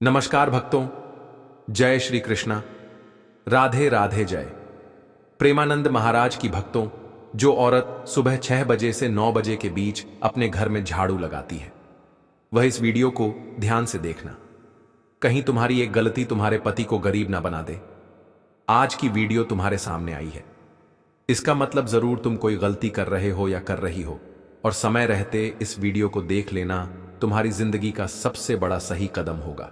नमस्कार भक्तों, जय श्री कृष्णा। राधे राधे जय। प्रेमानंद महाराज की भक्तों, जो औरत सुबह 6 बजे से 9 बजे के बीच अपने घर में झाड़ू लगाती है, वह इस वीडियो को ध्यान से देखना। कहीं तुम्हारी एक गलती तुम्हारे पति को गरीब ना बना दे। आज की वीडियो तुम्हारे सामने आई है, इसका मतलब जरूर तुम कोई गलती कर रहे हो या कर रही हो, और समय रहते इस वीडियो को देख लेना तुम्हारी जिंदगी का सबसे बड़ा सही कदम होगा।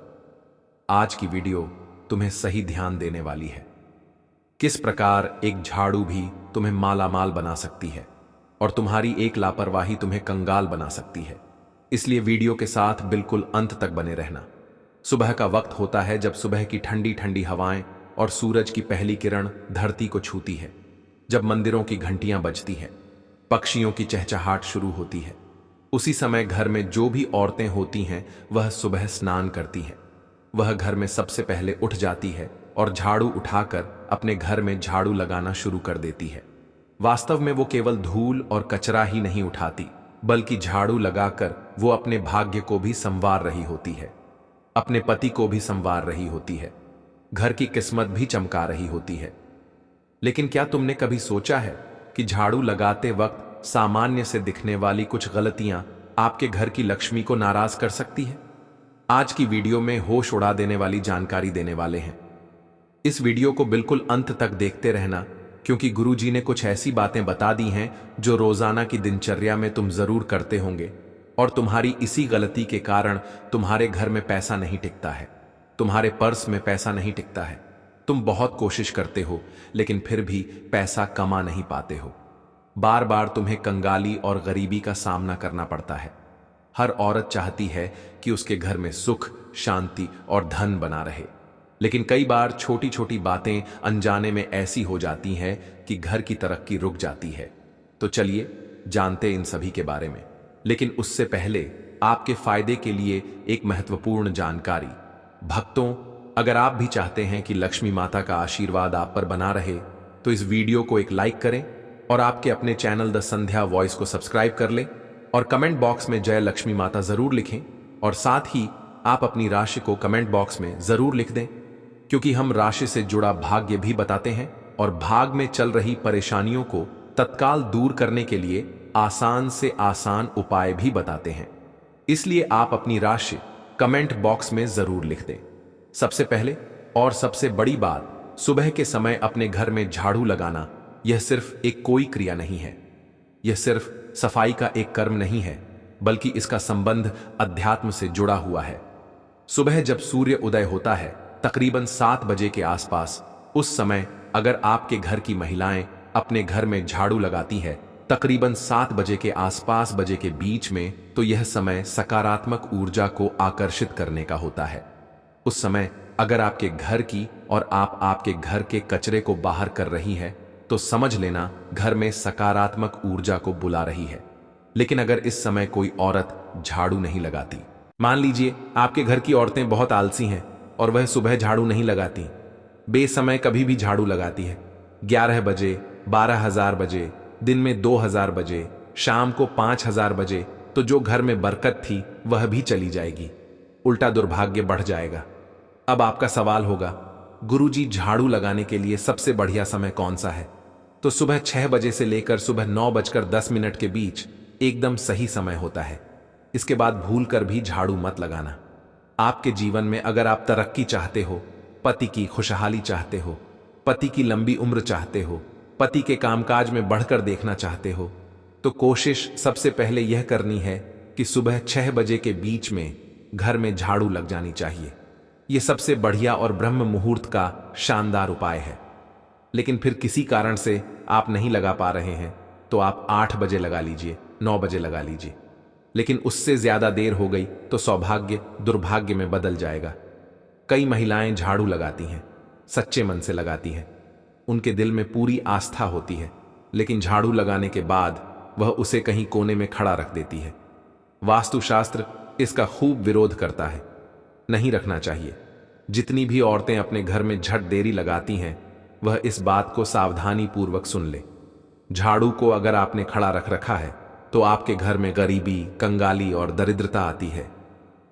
आज की वीडियो तुम्हें सही ध्यान देने वाली है। किस प्रकार एक झाड़ू भी तुम्हें मालामाल बना सकती है और तुम्हारी एक लापरवाही तुम्हें कंगाल बना सकती है। इसलिए वीडियो के साथ बिल्कुल अंत तक बने रहना। सुबह का वक्त होता है जब सुबह की ठंडी ठंडी हवाएं और सूरज की पहली किरण धरती को छूती है, जब मंदिरों की घंटियां बजती हैं, पक्षियों की चहचहाट शुरू होती है। उसी समय घर में जो भी औरतें होती हैं वह सुबह स्नान करती हैं। वह घर में सबसे पहले उठ जाती है और झाड़ू उठाकर अपने घर में झाड़ू लगाना शुरू कर देती है। वास्तव में वो केवल धूल और कचरा ही नहीं उठाती, बल्कि झाड़ू लगाकर वो अपने भाग्य को भी संवार रही होती है, अपने पति को भी संवार रही होती है, घर की किस्मत भी चमका रही होती है। लेकिन क्या तुमने कभी सोचा है कि झाड़ू लगाते वक्त सामान्य से दिखने वाली कुछ गलतियां आपके घर की लक्ष्मी को नाराज कर सकती है? आज की वीडियो में होश उड़ा देने वाली जानकारी देने वाले हैं। इस वीडियो को बिल्कुल अंत तक देखते रहना, क्योंकि गुरुजी ने कुछ ऐसी बातें बता दी हैं जो रोजाना की दिनचर्या में तुम जरूर करते होंगे, और तुम्हारी इसी गलती के कारण तुम्हारे घर में पैसा नहीं टिकता है, तुम्हारे पर्स में पैसा नहीं टिकता है। तुम बहुत कोशिश करते हो लेकिन फिर भी पैसा कमा नहीं पाते हो। बार बार तुम्हें कंगाली और गरीबी का सामना करना पड़ता है। हर औरत चाहती है कि उसके घर में सुख, शांति और धन बना रहे, लेकिन कई बार छोटी छोटी बातें अनजाने में ऐसी हो जाती हैं कि घर की तरक्की रुक जाती है। तो चलिए जानते इन सभी के बारे में। लेकिन उससे पहले आपके फायदे के लिए एक महत्वपूर्ण जानकारी। भक्तों, अगर आप भी चाहते हैं कि लक्ष्मी माता का आशीर्वाद आप पर बना रहे, तो इस वीडियो को एक लाइक करें और आपके अपने चैनल द संध्या वॉइस को सब्सक्राइब कर लें, और कमेंट बॉक्स में जय लक्ष्मी माता जरूर लिखें, और साथ ही आप अपनी राशि को कमेंट बॉक्स में जरूर लिख दें, क्योंकि हम राशि से जुड़ा भाग्य भी बताते हैं और भाग में चल रही परेशानियों को तत्काल दूर करने के लिए आसान से आसान उपाय भी बताते हैं। इसलिए आप अपनी राशि कमेंट बॉक्स में जरूर लिख दें। सबसे पहले और सबसे बड़ी बात, सुबह के समय अपने घर में झाड़ू लगाना यह सिर्फ एक कोई क्रिया नहीं है, यह सिर्फ सफाई का एक कर्म नहीं है, बल्कि इसका संबंध अध्यात्म से जुड़ा हुआ है। सुबह जब सूर्य उदय होता है, तकरीबन 7 बजे के आसपास, उस समय अगर आपके घर की महिलाएं अपने घर में झाड़ू लगाती है, तकरीबन 7 बजे के आसपास बजे के बीच में, तो यह समय सकारात्मक ऊर्जा को आकर्षित करने का होता है। उस समय अगर आपके घर की और आप आपके घर के कचरे को बाहर कर रही है, तो समझ लेना घर में सकारात्मक ऊर्जा को बुला रही है। लेकिन अगर इस समय कोई औरत झाड़ू नहीं लगाती, मान लीजिए आपके घर की औरतें बहुत आलसी हैं और वह सुबह झाड़ू नहीं लगाती, बेसमय कभी भी झाड़ू लगाती है, 11 बजे, 12,000 बजे, दिन में 2,000 बजे, शाम को 5,000 बजे, तो जो घर में बरकत थी वह भी चली जाएगी, उल्टा दुर्भाग्य बढ़ जाएगा। अब आपका सवाल होगा, गुरुजी झाड़ू लगाने के लिए सबसे बढ़िया समय कौन सा है? तो सुबह 6 बजे से लेकर सुबह 9:10 के बीच एकदम सही समय होता है। इसके बाद भूल कर भी झाड़ू मत लगाना। आपके जीवन में अगर आप तरक्की चाहते हो, पति की खुशहाली चाहते हो, पति की लंबी उम्र चाहते हो, पति के कामकाज में बढ़कर देखना चाहते हो, तो कोशिश सबसे पहले यह करनी है कि सुबह 6 बजे के बीच में घर में झाड़ू लग जानी चाहिए। यह सबसे बढ़िया और ब्रह्म मुहूर्त का शानदार उपाय है। लेकिन फिर किसी कारण से आप नहीं लगा पा रहे हैं, तो आप 8 बजे लगा लीजिए, 9 बजे लगा लीजिए। लेकिन उससे ज्यादा देर हो गई तो सौभाग्य दुर्भाग्य में बदल जाएगा। कई महिलाएं झाड़ू लगाती हैं, सच्चे मन से लगाती हैं, उनके दिल में पूरी आस्था होती है, लेकिन झाड़ू लगाने के बाद वह उसे कहीं कोने में खड़ा रख देती है। वास्तुशास्त्र इसका खूब विरोध करता है, नहीं रखना चाहिए। जितनी भी औरतें अपने घर में झट देरी लगाती हैं, वह इस बात को सावधानी पूर्वक सुन ले। झाड़ू को अगर आपने खड़ा रख रखा है, तो आपके घर में गरीबी, कंगाली और दरिद्रता आती है।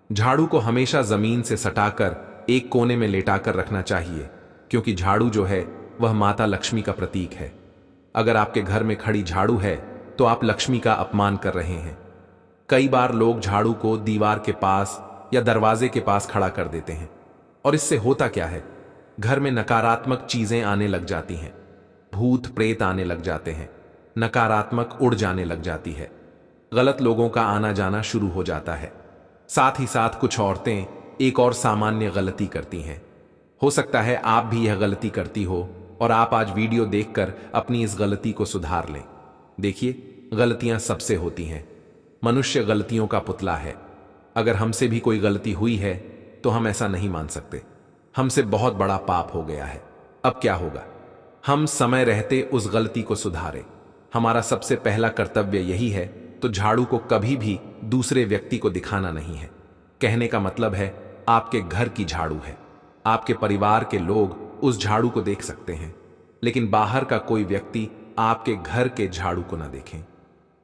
झाड़ू को हमेशा जमीन से सटाकर एक कोने में लेटाकर रखना चाहिए, क्योंकि झाड़ू जो है वह माता लक्ष्मी का प्रतीक है। अगर आपके घर में खड़ी झाड़ू है तो आप लक्ष्मी का अपमान कर रहे हैं। कई बार लोग झाड़ू को दीवार के पास या दरवाजे के पास खड़ा कर देते हैं, और इससे होता क्या है, घर में नकारात्मक चीजें आने लग जाती हैं, भूत प्रेत आने लग जाते हैं, नकारात्मक उड़ जाने लग जाती है, गलत लोगों का आना जाना शुरू हो जाता है। साथ ही साथ कुछ औरतें एक और सामान्य गलती करती हैं। हो सकता है आप भी यह गलती करती हो और आप आज वीडियो देखकर अपनी इस गलती को सुधार लें। देखिए, गलतियां सबसे होती हैं। मनुष्य गलतियों का पुतला है। अगर हमसे भी कोई गलती हुई है तो हम ऐसा नहीं मान सकते, हमसे बहुत बड़ा पाप हो गया है। अब क्या होगा? हम समय रहते उस गलती को सुधारें। हमारा सबसे पहला कर्तव्य यही है, तो झाड़ू को कभी भी दूसरे व्यक्ति को दिखाना नहीं है। कहने का मतलब है, आपके घर की झाड़ू है, आपके परिवार के लोग उस झाड़ू को देख सकते हैं, लेकिन बाहर का कोई व्यक्ति आपके घर के झाड़ू को ना देखें।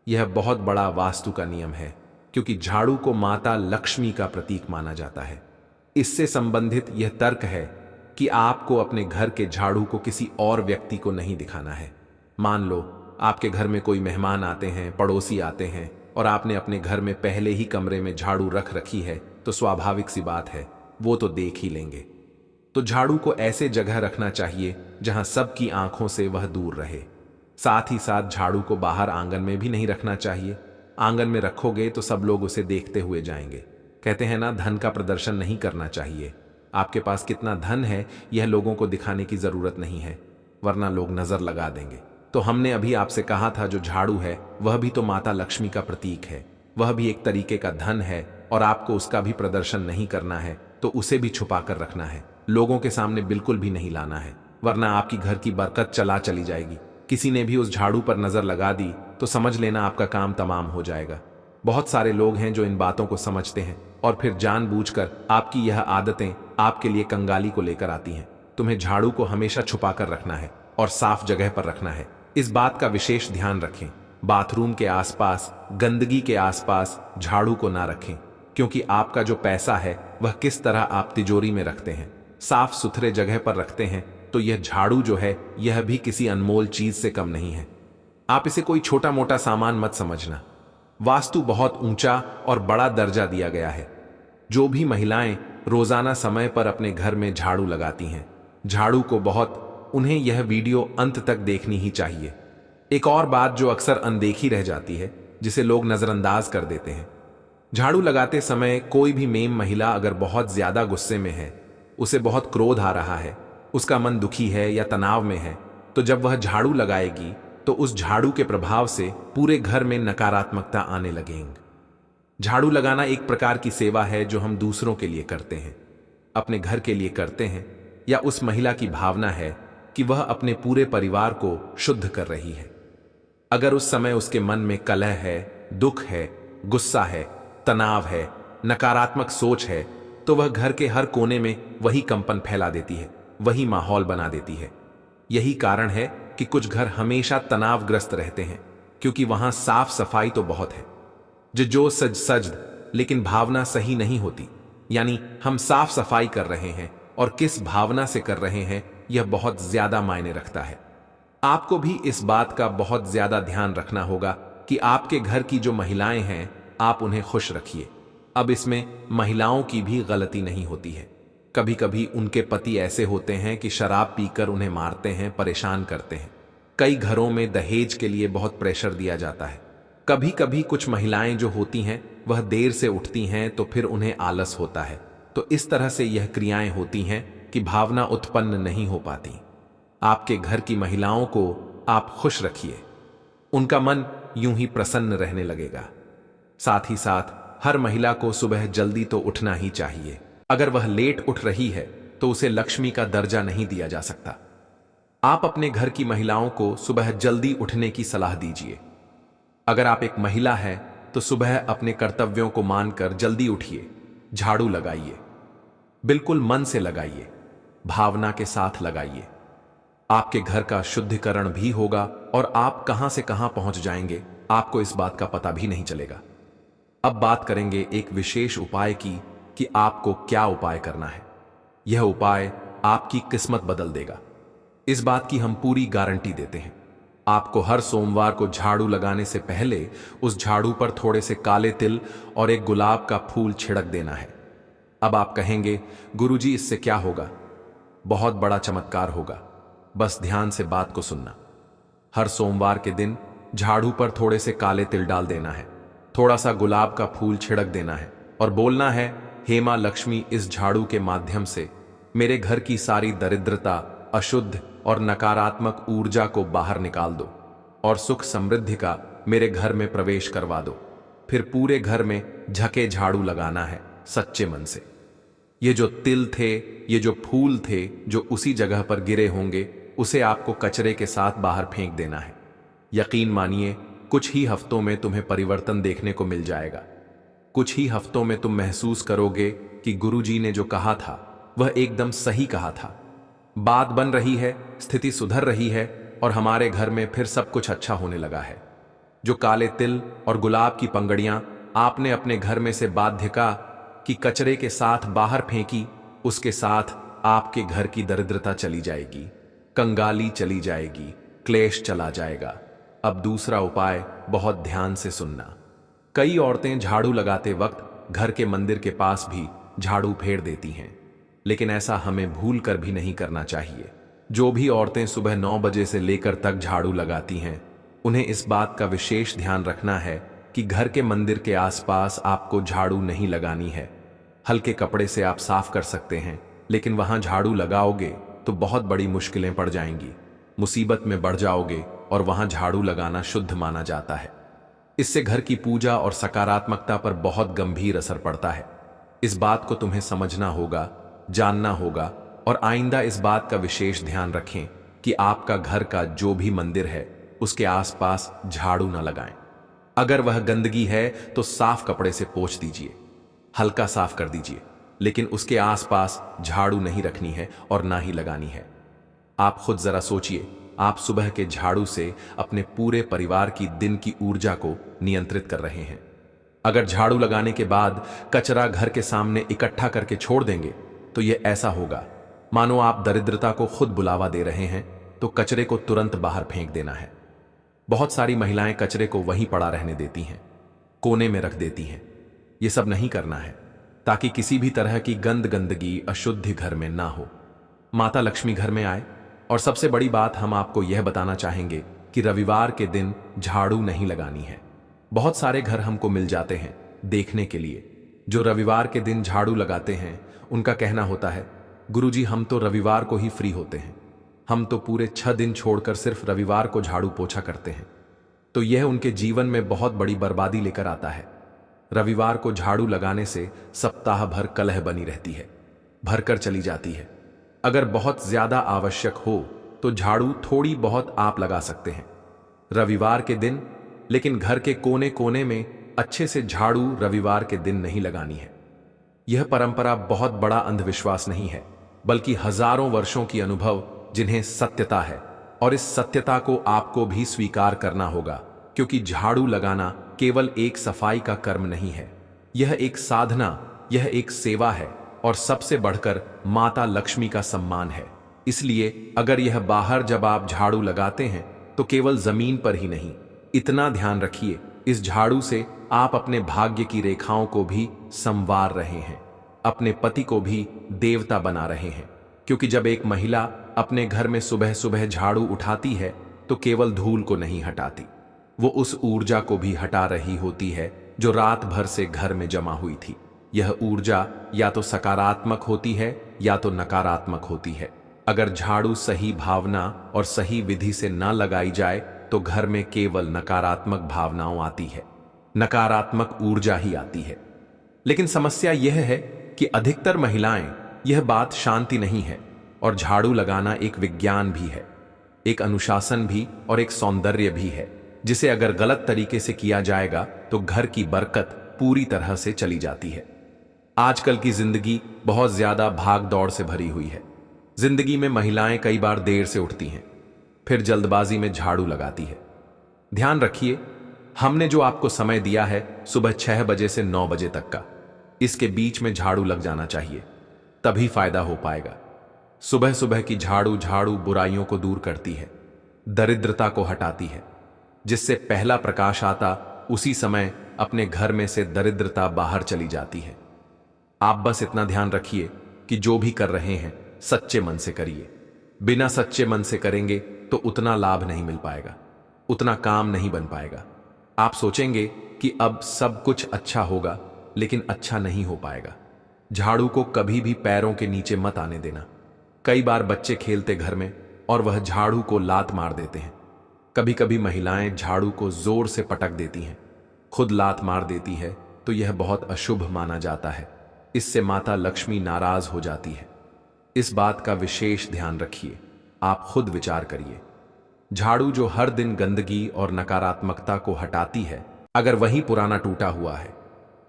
यह बहुत बड़ा वास्तु का नियम है, क्योंकि झाड़ू को माता लक्ष्मी का प्रतीक माना जाता है। इससे संबंधित यह तर्क है कि आपको अपने घर के झाड़ू को किसी और व्यक्ति को नहीं दिखाना है। मान लो आपके घर में कोई मेहमान आते हैं, पड़ोसी आते हैं, और आपने अपने घर में पहले ही कमरे में झाड़ू रख रखी है, तो स्वाभाविक सी बात है वो तो देख ही लेंगे। तो झाड़ू को ऐसे जगह रखना चाहिए जहां सबकी आंखों से वह दूर रहे। साथ ही साथ झाड़ू को बाहर आंगन में भी नहीं रखना चाहिए। आंगन में रखोगे तो सब लोग उसे देखते हुए जाएंगे। कहते हैं ना, धन का प्रदर्शन नहीं करना चाहिए। आपके पास कितना धन है यह लोगों को दिखाने की जरूरत नहीं है, वरना लोग नजर लगा देंगे। तो हमने अभी आपसे कहा था, जो झाड़ू है वह भी तो माता लक्ष्मी का प्रतीक है, वह भी एक तरीके का धन है, और आपको उसका भी प्रदर्शन नहीं करना है, तो उसे भी छुपा कर रखना है। लोगों के सामने बिल्कुल भी नहीं लाना है, वरना आपकी घर की बरकत चली जाएगी। किसी ने भी उस झाड़ू पर नजर लगा दी तो समझ लेना आपका काम तमाम हो जाएगा। बहुत सारे लोग हैं जो इन बातों को समझते हैं और फिर जानबूझकर आपकी यह आदतें आपके लिए कंगाली को लेकर आती हैं। तुम्हें झाड़ू को हमेशा छुपा कर रखना है और साफ जगह पर रखना है। इस बात का विशेष ध्यान रखें। बाथरूम के आसपास, गंदगी के आसपास झाड़ू को ना रखें, क्योंकि आपका जो पैसा है वह किस तरह आप तिजोरी में रखते हैं, साफ सुथरे जगह पर रखते हैं, तो यह झाड़ू जो है यह भी किसी अनमोल चीज से कम नहीं है। आप इसे कोई छोटा मोटा सामान मत समझना। वास्तु बहुत ऊंचा और बड़ा दर्जा दिया गया है। जो भी महिलाएं रोजाना समय पर अपने घर में झाड़ू लगाती हैं, झाड़ू को उन्हें यह वीडियो अंत तक देखनी ही चाहिए। एक और बात जो अक्सर अनदेखी रह जाती है, जिसे लोग नजरअंदाज कर देते हैं, झाड़ू लगाते समय कोई भी मेम महिला अगर बहुत ज्यादा गुस्से में है, उसे बहुत क्रोध आ रहा है, उसका मन दुखी है या तनाव में है, तो जब वह झाड़ू लगाएगी तो उस झाड़ू के प्रभाव से पूरे घर में नकारात्मकता आने लगेंगी। झाड़ू लगाना एक प्रकार की सेवा है जो हम दूसरों के लिए करते हैं, अपने घर के लिए करते हैं, या उस महिला की भावना है कि वह अपने पूरे परिवार को शुद्ध कर रही है। अगर उस समय उसके मन में कलह है, दुख है, गुस्सा है, तनाव है, नकारात्मक सोच है, तो वह घर के हर कोने में वही कंपन फैला देती है, वही माहौल बना देती है। यही कारण है कि कुछ घर हमेशा तनावग्रस्त रहते हैं, क्योंकि वहां साफ सफाई तो बहुत है, जो सज लेकिन भावना सही नहीं होती। यानी हम साफ सफाई कर रहे हैं और किस भावना से कर रहे हैं, यह बहुत ज्यादा मायने रखता है। आपको भी इस बात का बहुत ज्यादा ध्यान रखना होगा कि आपके घर की जो महिलाएं हैं, आप उन्हें खुश रखिए। अब इसमें महिलाओं की भी गलती नहीं होती है। कभी कभी उनके पति ऐसे होते हैं कि शराब पीकर उन्हें मारते हैं, परेशान करते हैं। कई घरों में दहेज के लिए बहुत प्रेशर दिया जाता है। कभी कभी कुछ महिलाएं जो होती हैं वह देर से उठती हैं, तो फिर उन्हें आलस होता है। तो इस तरह से यह क्रियाएं होती हैं कि भावना उत्पन्न नहीं हो पाती। आपके घर की महिलाओं को आप खुश रखिए, उनका मन यूं ही प्रसन्न रहने लगेगा। साथ ही साथ हर महिला को सुबह जल्दी तो उठना ही चाहिए। अगर वह लेट उठ रही है तो उसे लक्ष्मी का दर्जा नहीं दिया जा सकता। आप अपने घर की महिलाओं को सुबह जल्दी उठने की सलाह दीजिए। अगर आप एक महिला हैं तो सुबह अपने कर्तव्यों को मानकर जल्दी उठिए, झाड़ू लगाइए, बिल्कुल मन से लगाइए, भावना के साथ लगाइए। आपके घर का शुद्धिकरण भी होगा और आप कहां से कहां पहुंच जाएंगे, आपको इस बात का पता भी नहीं चलेगा। अब बात करेंगे एक विशेष उपाय की कि आपको क्या उपाय करना है। यह उपाय आपकी किस्मत बदल देगा। इस बात की हम पूरी गारंटी देते हैं। आपको हर सोमवार को झाड़ू लगाने से पहले उस झाड़ू पर थोड़े से काले तिल और एक गुलाब का फूल छिड़क देना है। अब आप कहेंगे, गुरुजी इससे क्या होगा? बहुत बड़ा चमत्कार होगा। बस ध्यान से बात को सुनना। हर सोमवार के दिन झाड़ू पर थोड़े से काले तिल डाल देना है, थोड़ा सा गुलाब का फूल छिड़क देना है और बोलना है, हे मां लक्ष्मी, इस झाड़ू के माध्यम से मेरे घर की सारी दरिद्रता, अशुद्ध और नकारात्मक ऊर्जा को बाहर निकाल दो और सुख समृद्धि का मेरे घर में प्रवेश करवा दो। फिर पूरे घर में झके झाड़ू लगाना है सच्चे मन से। ये जो तिल थे, ये जो फूल थे जो उसी जगह पर गिरे होंगे, उसे आपको कचरे के साथ बाहर फेंक देना है। यकीन मानिए, कुछ ही हफ्तों में तुम्हें परिवर्तन देखने को मिल जाएगा। कुछ ही हफ्तों में तुम महसूस करोगे कि गुरुजी ने जो कहा था वह एकदम सही कहा था। बात बन रही है, स्थिति सुधर रही है और हमारे घर में फिर सब कुछ अच्छा होने लगा है। जो काले तिल और गुलाब की पंगड़ियां आपने अपने घर में से बाध्यता की कचरे के साथ बाहर फेंकी, उसके साथ आपके घर की दरिद्रता चली जाएगी, कंगाली चली जाएगी, क्लेश चला जाएगा। अब दूसरा उपाय बहुत ध्यान से सुनना। कई औरतें झाड़ू लगाते वक्त घर के मंदिर के पास भी झाड़ू फेर देती हैं, लेकिन ऐसा हमें भूल कर भी नहीं करना चाहिए। जो भी औरतें सुबह 9 बजे से लेकर तक झाड़ू लगाती हैं, उन्हें इस बात का विशेष ध्यान रखना है कि घर के मंदिर के आसपास आपको झाड़ू नहीं लगानी है। हल्के कपड़े से आप साफ कर सकते हैं, लेकिन वहां झाड़ू लगाओगे तो बहुत बड़ी मुश्किलें पड़ जाएंगी, मुसीबत में बढ़ जाओगे और वहां झाड़ू लगाना शुद्ध माना जाता है। इससे घर की पूजा और सकारात्मकता पर बहुत गंभीर असर पड़ता है। इस बात को तुम्हें समझना होगा, जानना होगा और आइंदा इस बात का विशेष ध्यान रखें कि आपका घर का जो भी मंदिर है उसके आसपास झाड़ू न लगाएं। अगर वह गंदगी है तो साफ कपड़े से पोंछ दीजिए, हल्का साफ कर दीजिए, लेकिन उसके आसपास झाड़ू नहीं रखनी है और ना ही लगानी है। आप खुद जरा सोचिए, आप सुबह के झाड़ू से अपने पूरे परिवार की दिन की ऊर्जा को नियंत्रित कर रहे हैं। अगर झाड़ू लगाने के बाद कचरा घर के सामने इकट्ठा करके छोड़ देंगे तो यह ऐसा होगा मानो आप दरिद्रता को खुद बुलावा दे रहे हैं। तो कचरे को तुरंत बाहर फेंक देना है। बहुत सारी महिलाएं कचरे को वहीं पड़ा रहने देती हैं, कोने में रख देती हैं। यह सब नहीं करना है ताकि किसी भी तरह की गंदगी, अशुद्धि घर में ना हो, माता लक्ष्मी घर में आए। और सबसे बड़ी बात हम आपको यह बताना चाहेंगे कि रविवार के दिन झाड़ू नहीं लगानी है। बहुत सारे घर हमको मिल जाते हैं देखने के लिए जो रविवार के दिन झाड़ू लगाते हैं। उनका कहना होता है, गुरुजी हम तो रविवार को ही फ्री होते हैं, हम तो पूरे 6 दिन छोड़कर सिर्फ रविवार को झाड़ू पोछा करते हैं। तो यह उनके जीवन में बहुत बड़ी बर्बादी लेकर आता है। रविवार को झाड़ू लगाने से सप्ताह भर कलह बनी रहती है, भरकर चली जाती है। अगर बहुत ज्यादा आवश्यक हो तो झाड़ू थोड़ी बहुत आप लगा सकते हैं रविवार के दिन, लेकिन घर के कोने कोने में अच्छे से झाड़ू रविवार के दिन नहीं लगानी है। यह परंपरा बहुत बड़ा अंधविश्वास नहीं है, बल्कि हजारों वर्षों की अनुभव जिन्हें सत्यता है। और इस सत्यता को आपको भी स्वीकार करना होगा, क्योंकि झाड़ू लगाना केवल एक सफाई का कर्म नहीं है, यह एक साधना, यह एक सेवा है और सबसे बढ़कर माता लक्ष्मी का सम्मान है। इसलिए अगर यह बाहर जब आप झाड़ू लगाते हैं तो केवल जमीन पर ही नहीं, इतना ध्यान रखिए, इस झाड़ू से आप अपने भाग्य की रेखाओं को भी संवार रहे हैं, अपने पति को भी देवता बना रहे हैं। क्योंकि जब एक महिला अपने घर में सुबह सुबह झाड़ू उठाती है तो केवल धूल को नहीं हटाती, वो उस ऊर्जा को भी हटा रही होती है जो रात भर से घर में जमा हुई थी। यह ऊर्जा या तो सकारात्मक होती है या तो नकारात्मक होती है। अगर झाड़ू सही भावना और सही विधि से न लगाई जाए तो घर में केवल नकारात्मक भावनाओं आती है, नकारात्मक ऊर्जा ही आती है। लेकिन समस्या यह है कि अधिकतर महिलाएं यह बात शांति नहीं है, और झाड़ू लगाना एक विज्ञान भी है, एक अनुशासन भी और एक सौंदर्य भी है, जिसे अगर गलत तरीके से किया जाएगा तो घर की बरकत पूरी तरह से चली जाती है। आजकल की जिंदगी बहुत ज्यादा भाग दौड़ से भरी हुई है। जिंदगी में महिलाएं कई बार देर से उठती हैं, फिर जल्दबाजी में झाड़ू लगाती है। ध्यान रखिए, हमने जो आपको समय दिया है सुबह 6 बजे से 9 बजे तक का, इसके बीच में झाड़ू लग जाना चाहिए, तभी फायदा हो पाएगा। सुबह सुबह की झाड़ू झाड़ू बुराइयों को दूर करती है, दरिद्रता को हटाती है। जिससे पहला प्रकाश आता उसी समय अपने घर में से दरिद्रता बाहर चली जाती है। आप बस इतना ध्यान रखिए कि जो भी कर रहे हैं सच्चे मन से करिए। बिना सच्चे मन से करेंगे तो उतना लाभ नहीं मिल पाएगा, उतना काम नहीं बन पाएगा। आप सोचेंगे कि अब सब कुछ अच्छा होगा, लेकिन अच्छा नहीं हो पाएगा। झाड़ू को कभी भी पैरों के नीचे मत आने देना। कई बार बच्चे खेलते घर में और वह झाड़ू को लात मार देते हैं। कभी कभी महिलाएं झाड़ू को जोर से पटक देती हैं, खुद लात मार देती है, तो यह बहुत अशुभ माना जाता है। इससे माता लक्ष्मी नाराज हो जाती है। इस बात का विशेष ध्यान रखिए, आप खुद विचार करिए। झाड़ू जो हर दिन गंदगी और नकारात्मकता को हटाती है, अगर वही पुराना टूटा हुआ है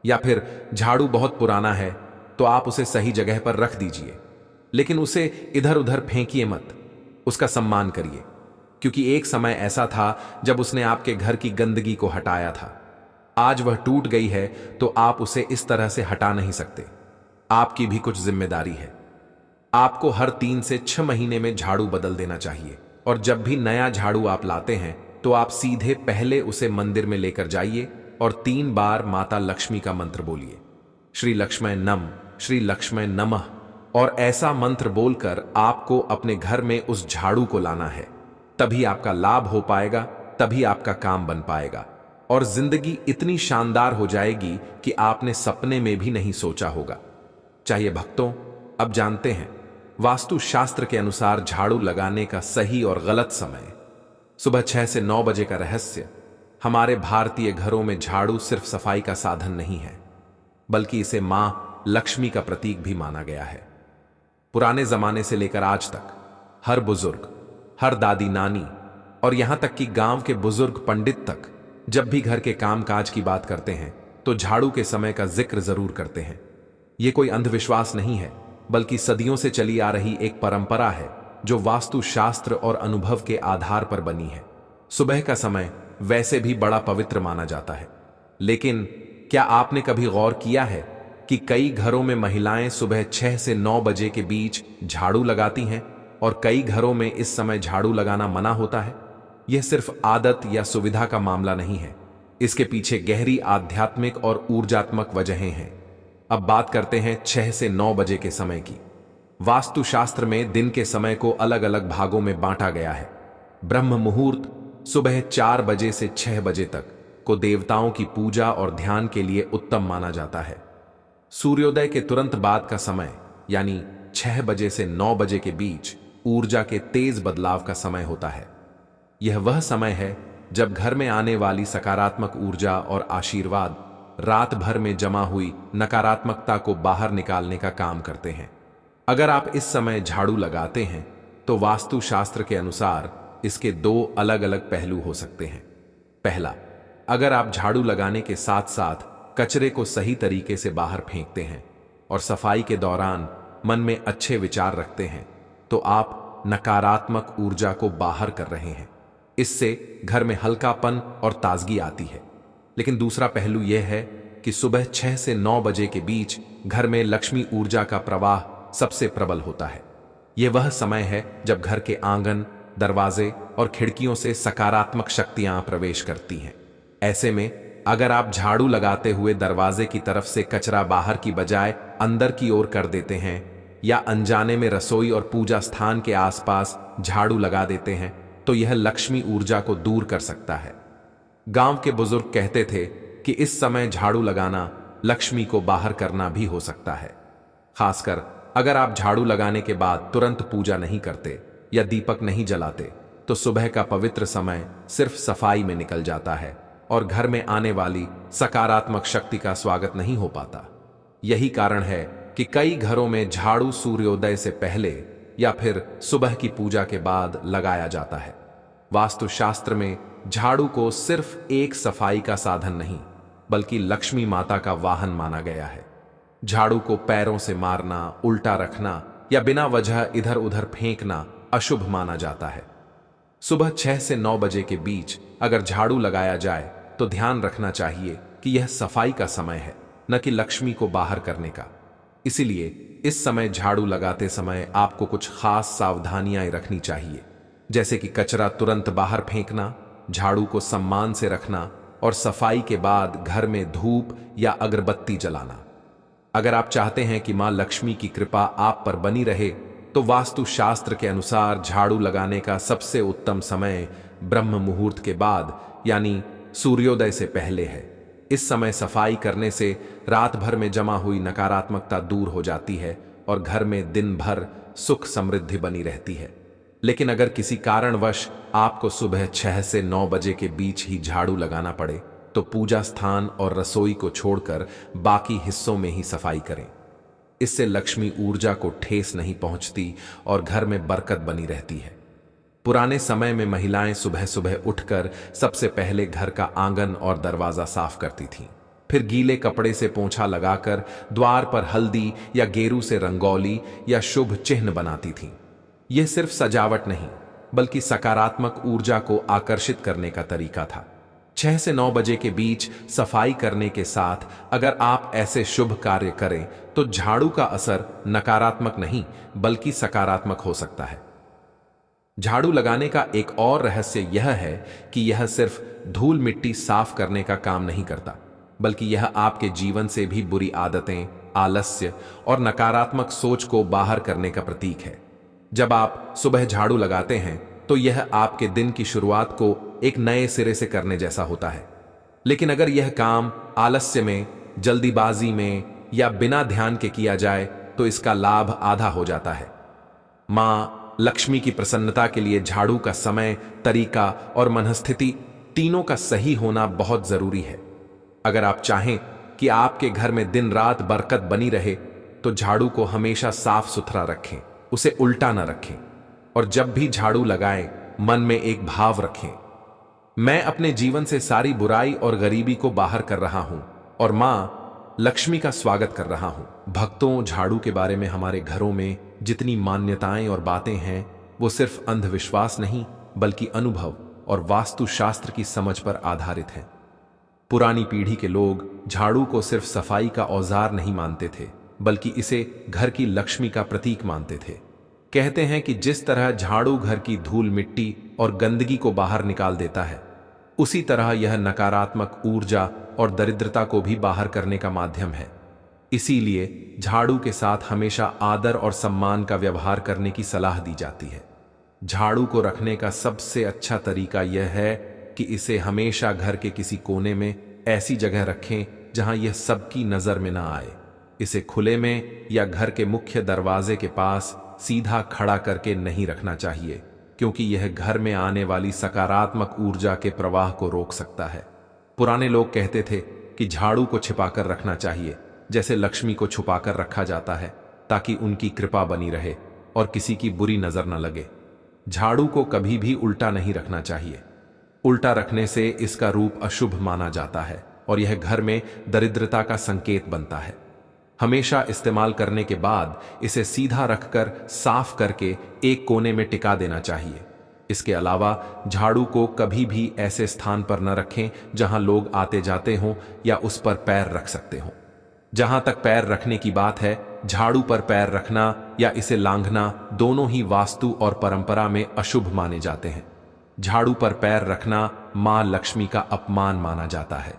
या फिर झाड़ू बहुत पुराना है, तो आप उसे सही जगह पर रख दीजिए, लेकिन उसे इधर उधर फेंकिए मत। उसका सम्मान करिए, क्योंकि एक समय ऐसा था जब उसने आपके घर की गंदगी को हटाया था। आज वह टूट गई है तो आप उसे इस तरह से हटा नहीं सकते। आपकी भी कुछ जिम्मेदारी है। आपको हर 3 से 6 महीने में झाड़ू बदल देना चाहिए, और जब भी नया झाड़ू आप लाते हैं तो आप सीधे पहले उसे मंदिर में लेकर जाइए और 3 बार माता लक्ष्मी का मंत्र बोलिए, श्री लक्ष्मण नम, श्री लक्ष्मण नमः। और ऐसा मंत्र बोलकर आपको अपने घर में उस झाड़ू को लाना है। तभी आपका लाभ हो पाएगा, तभी आपका काम बन पाएगा, और जिंदगी इतनी शानदार हो जाएगी कि आपने सपने में भी नहीं सोचा होगा। चाहिए भक्तों, अब जानते हैं वास्तु शास्त्र के अनुसार झाड़ू लगाने का सही और गलत समय। सुबह 6 से 9 बजे का रहस्य। हमारे भारतीय घरों में झाड़ू सिर्फ सफाई का साधन नहीं है, बल्कि इसे मां लक्ष्मी का प्रतीक भी माना गया है। पुराने जमाने से लेकर आज तक हर बुजुर्ग, हर दादी नानी और यहां तक कि गांव के बुजुर्ग पंडित तक जब भी घर के कामकाज की बात करते हैं तो झाड़ू के समय का जिक्र जरूर करते हैं। यह कोई अंधविश्वास नहीं है, बल्कि सदियों से चली आ रही एक परंपरा है जो वास्तु शास्त्र और अनुभव के आधार पर बनी है। सुबह का समय वैसे भी बड़ा पवित्र माना जाता है, लेकिन क्या आपने कभी गौर किया है कि कई घरों में महिलाएं सुबह 6 से 9 बजे के बीच झाड़ू लगाती हैं और कई घरों में इस समय झाड़ू लगाना मना होता है? यह सिर्फ आदत या सुविधा का मामला नहीं है, इसके पीछे गहरी आध्यात्मिक और ऊर्जात्मक वजहें हैं। अब बात करते हैं 6 से 9 बजे के समय की। वास्तुशास्त्र में दिन के समय को अलग अलग भागों में बांटा गया है। ब्रह्म मुहूर्त सुबह 4 बजे से 6 बजे तक को देवताओं की पूजा और ध्यान के लिए उत्तम माना जाता है। सूर्योदय के तुरंत बाद का समय यानी 6 बजे से 9 बजे के बीच ऊर्जा के तेज बदलाव का समय होता है। यह वह समय है जब घर में आने वाली सकारात्मक ऊर्जा और आशीर्वाद रात भर में जमा हुई नकारात्मकता को बाहर निकालने का काम करते हैं। अगर आप इस समय झाड़ू लगाते हैं तो वास्तुशास्त्र के अनुसार इसके 2 अलग अलग पहलू हो सकते हैं। पहला, अगर आप झाड़ू लगाने के साथ साथ कचरे को सही तरीके से बाहर फेंकते हैं और सफाई के दौरान मन में अच्छे विचार रखते हैं, तो आप नकारात्मक ऊर्जा को बाहर कर रहे हैं। इससे घर में हल्कापन और ताजगी आती है। लेकिन दूसरा पहलू यह है कि सुबह 6 से 9 बजे के बीच घर में लक्ष्मी ऊर्जा का प्रवाह सबसे प्रबल होता है। यह वह समय है जब घर के आंगन, दरवाजे और खिड़कियों से सकारात्मक शक्तियां प्रवेश करती हैं। ऐसे में अगर आप झाड़ू लगाते हुए दरवाजे की तरफ से कचरा बाहर की बजाय अंदर की ओर कर देते हैं, या अनजाने में रसोई और पूजा स्थान के आसपास झाड़ू लगा देते हैं, तो यह लक्ष्मी ऊर्जा को दूर कर सकता है। गांव के बुजुर्ग कहते थे कि इस समय झाड़ू लगाना लक्ष्मी को बाहर करना भी हो सकता है। खासकर अगर आप झाड़ू लगाने के बाद तुरंत पूजा नहीं करते या दीपक नहीं जलाते, तो सुबह का पवित्र समय सिर्फ सफाई में निकल जाता है और घर में आने वाली सकारात्मक शक्ति का स्वागत नहीं हो पाता। यही कारण है कि कई घरों में झाड़ू सूर्योदय से पहले या फिर सुबह की पूजा के बाद लगाया जाता है। वास्तुशास्त्र में झाड़ू को सिर्फ एक सफाई का साधन नहीं, बल्कि लक्ष्मी माता का वाहन माना गया है। झाड़ू को पैरों से मारना, उल्टा रखना या बिना वजह इधर उधर फेंकना अशुभ माना जाता है। सुबह 6 से 9 बजे के बीच अगर झाड़ू लगाया जाए तो ध्यान रखना चाहिए कि यह सफाई का समय है, न कि लक्ष्मी को बाहर करने का। इसीलिए इस समय झाड़ू लगाते समय आपको कुछ खास सावधानियां रखनी चाहिए, जैसे कि कचरा तुरंत बाहर फेंकना, झाड़ू को सम्मान से रखना और सफाई के बाद घर में धूप या अगरबत्ती जलाना। अगर आप चाहते हैं कि मां लक्ष्मी की कृपा आप पर बनी रहे, तो वास्तु शास्त्र के अनुसार झाड़ू लगाने का सबसे उत्तम समय ब्रह्म मुहूर्त के बाद यानी सूर्योदय से पहले है। इस समय सफाई करने से रात भर में जमा हुई नकारात्मकता दूर हो जाती है और घर में दिन भर सुख समृद्धि बनी रहती है। लेकिन अगर किसी कारणवश आपको सुबह 6 से 9 बजे के बीच ही झाड़ू लगाना पड़े, तो पूजा स्थान और रसोई को छोड़कर बाकी हिस्सों में ही सफाई करें। इससे लक्ष्मी ऊर्जा को ठेस नहीं पहुंचती और घर में बरकत बनी रहती है। पुराने समय में महिलाएं सुबह सुबह उठकर सबसे पहले घर का आंगन और दरवाजा साफ करती थीं। फिर गीले कपड़े से पोंछा लगाकर द्वार पर हल्दी या गेरू से रंगोली या शुभ चिन्ह बनाती थीं। यह सिर्फ सजावट नहीं, बल्कि सकारात्मक ऊर्जा को आकर्षित करने का तरीका था। 6 से 9 बजे के बीच सफाई करने के साथ अगर आप ऐसे शुभ कार्य करें, तो झाड़ू का असर नकारात्मक नहीं बल्कि सकारात्मक हो सकता है। झाड़ू लगाने का एक और रहस्य यह है कि यह सिर्फ धूल मिट्टी साफ करने का काम नहीं करता, बल्कि यह आपके जीवन से भी बुरी आदतें, आलस्य और नकारात्मक सोच को बाहर करने का प्रतीक है। जब आप सुबह झाड़ू लगाते हैं, तो यह आपके दिन की शुरुआत को एक नए सिरे से करने जैसा होता है। लेकिन अगर यह काम आलस्य में, जल्दीबाजी में या बिना ध्यान के किया जाए, तो इसका लाभ आधा हो जाता है। मां लक्ष्मी की प्रसन्नता के लिए झाड़ू का समय, तरीका और मनस्थिति तीनों का सही होना बहुत जरूरी है। अगर आप चाहें कि आपके घर में दिन रात बरकत बनी रहे, तो झाड़ू को हमेशा साफ सुथरा रखें, उसे उल्टा न रखें और जब भी झाड़ू लगाएं, मन में एक भाव रखें, मैं अपने जीवन से सारी बुराई और गरीबी को बाहर कर रहा हूं और मां लक्ष्मी का स्वागत कर रहा हूं। भक्तों, झाड़ू के बारे में हमारे घरों में जितनी मान्यताएं और बातें हैं, वो सिर्फ अंधविश्वास नहीं बल्कि अनुभव और वास्तुशास्त्र की समझ पर आधारित हैं। पुरानी पीढ़ी के लोग झाड़ू को सिर्फ सफाई का औजार नहीं मानते थे, बल्कि इसे घर की लक्ष्मी का प्रतीक मानते थे। कहते हैं कि जिस तरह झाड़ू घर की धूल मिट्टी और गंदगी को बाहर निकाल देता है, उसी तरह यह नकारात्मक ऊर्जा और दरिद्रता को भी बाहर करने का माध्यम है। इसीलिए झाड़ू के साथ हमेशा आदर और सम्मान का व्यवहार करने की सलाह दी जाती है। झाड़ू को रखने का सबसे अच्छा तरीका यह है कि इसे हमेशा घर के किसी कोने में ऐसी जगह रखें जहां यह सबकी नजर में ना आए। इसे खुले में या घर के मुख्य दरवाजे के पास सीधा खड़ा करके नहीं रखना चाहिए, क्योंकि यह घर में आने वाली सकारात्मक ऊर्जा के प्रवाह को रोक सकता है। पुराने लोग कहते थे कि झाड़ू को छिपाकर रखना चाहिए, जैसे लक्ष्मी को छुपाकर रखा जाता है, ताकि उनकी कृपा बनी रहे और किसी की बुरी नजर न लगे। झाड़ू को कभी भी उल्टा नहीं रखना चाहिए। उल्टा रखने से इसका रूप अशुभ माना जाता है और यह घर में दरिद्रता का संकेत बनता है। हमेशा इस्तेमाल करने के बाद इसे सीधा रखकर साफ करके एक कोने में टिका देना चाहिए। इसके अलावा झाड़ू को कभी भी ऐसे स्थान पर न रखें जहां लोग आते जाते हों या उस पर पैर रख सकते हों। जहां तक पैर रखने की बात है, झाड़ू पर पैर रखना या इसे लांघना दोनों ही वास्तु और परंपरा में अशुभ माने जाते हैं। झाड़ू पर पैर रखना मां लक्ष्मी का अपमान माना जाता है।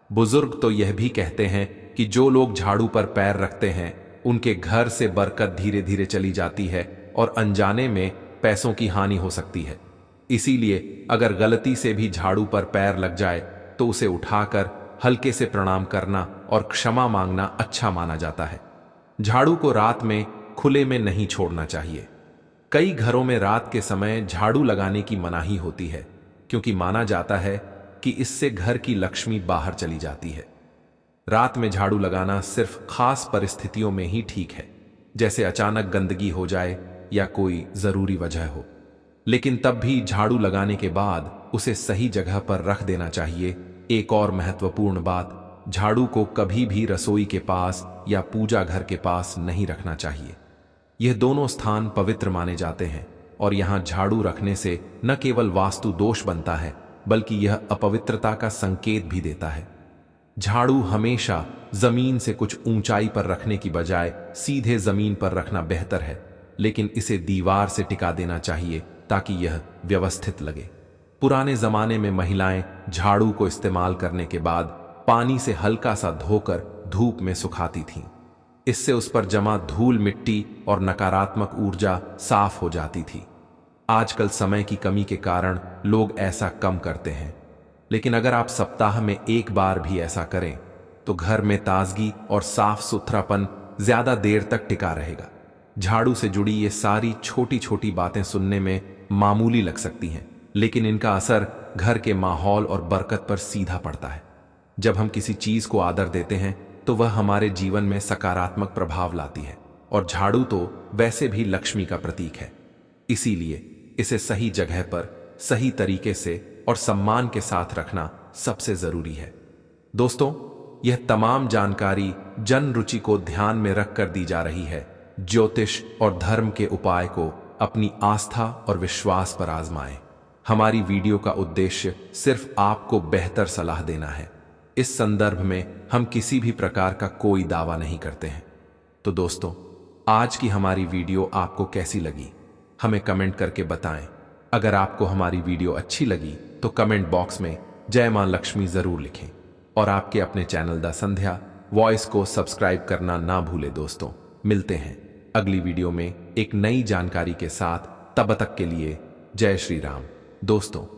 बुजुर्ग तो यह भी कहते हैं कि जो लोग झाड़ू पर पैर रखते हैं, उनके घर से बरकत धीरे धीरे चली जाती है और अनजाने में पैसों की हानि हो सकती है। इसीलिए अगर गलती से भी झाड़ू पर पैर लग जाए, तो उसे उठाकर हल्के से प्रणाम करना और क्षमा मांगना अच्छा माना जाता है। झाड़ू को रात में खुले में नहीं छोड़ना चाहिए। कई घरों में रात के समय झाड़ू लगाने की मनाही होती है, क्योंकि माना जाता है कि इससे घर की लक्ष्मी बाहर चली जाती है। रात में झाड़ू लगाना सिर्फ खास परिस्थितियों में ही ठीक है, जैसे अचानक गंदगी हो जाए या कोई जरूरी वजह हो। लेकिन तब भी झाड़ू लगाने के बाद उसे सही जगह पर रख देना चाहिए। एक और महत्वपूर्ण बात, झाड़ू को कभी भी रसोई के पास या पूजा घर के पास नहीं रखना चाहिए। यह दोनों स्थान पवित्र माने जाते हैं और यहां झाड़ू रखने से न केवल वास्तु दोष बनता है, बल्कि यह अपवित्रता का संकेत भी देता है। झाड़ू हमेशा जमीन से कुछ ऊंचाई पर रखने की बजाय सीधे जमीन पर रखना बेहतर है, लेकिन इसे दीवार से टिका देना चाहिए ताकि यह व्यवस्थित लगे। पुराने जमाने में महिलाएं झाड़ू को इस्तेमाल करने के बाद पानी से हल्का सा धोकर धूप में सुखाती थीं। इससे उस पर जमा धूल, मिट्टी और नकारात्मक ऊर्जा साफ हो जाती थी। आजकल समय की कमी के कारण लोग ऐसा कम करते हैं, लेकिन अगर आप सप्ताह में एक बार भी ऐसा करें तो घर में ताजगी और साफ सुथरापन ज्यादा देर तक टिका रहेगा। झाड़ू से जुड़ी ये सारी छोटी छोटी बातें सुनने में मामूली लग सकती हैं, लेकिन इनका असर घर के माहौल और बरकत पर सीधा पड़ता है। जब हम किसी चीज को आदर देते हैं तो वह हमारे जीवन में सकारात्मक प्रभाव लाती है, और झाड़ू तो वैसे भी लक्ष्मी का प्रतीक है। इसीलिए इसे सही जगह पर सही तरीके से और सम्मान के साथ रखना सबसे जरूरी है। दोस्तों, यह तमाम जानकारी जन रुचि को ध्यान में रखकर दी जा रही है। ज्योतिष और धर्म के उपाय को अपनी आस्था और विश्वास पर आजमाएं। हमारी वीडियो का उद्देश्य सिर्फ आपको बेहतर सलाह देना है। इस संदर्भ में हम किसी भी प्रकार का कोई दावा नहीं करते हैं। तो दोस्तों, आज की हमारी वीडियो आपको कैसी लगी, हमें कमेंट करके बताएं। अगर आपको हमारी वीडियो अच्छी लगी तो कमेंट बॉक्स में जय मां लक्ष्मी जरूर लिखें, और आपके अपने चैनल द संध्या वॉइस को सब्सक्राइब करना ना भूलें। दोस्तों, मिलते हैं अगली वीडियो में एक नई जानकारी के साथ। तब तक के लिए जय श्री राम दोस्तों।